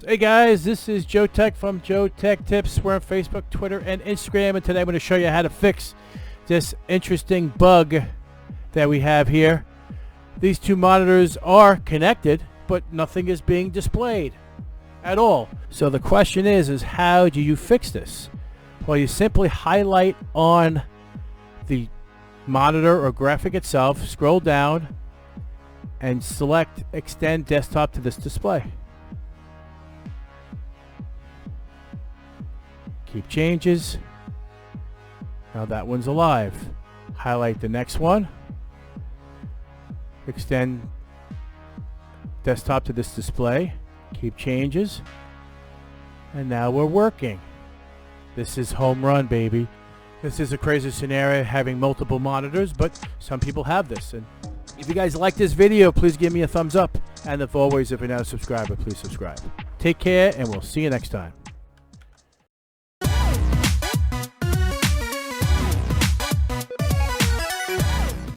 Hey guys, this is Joe Tech from JoeteckTips. We're on Facebook, Twitter, and Instagram, and today I'm going to show you how to fix this interesting bug that we have here. These two monitors are connected, but nothing is being displayed at all. So the question is how do you fix this? Well, you simply highlight on the monitor or graphic itself, scroll down, and select Extend Desktop to this display. Keep changes. Now that one's alive. Highlight the next one. Extend desktop to this display. Keep changes. And now we're working. This is home run, baby. This is a crazy scenario having multiple monitors, but some people have this. And if you guys like this video, please give me a thumbs up. And as always, if you're not a subscriber, please subscribe. Take care, and we'll see you next time.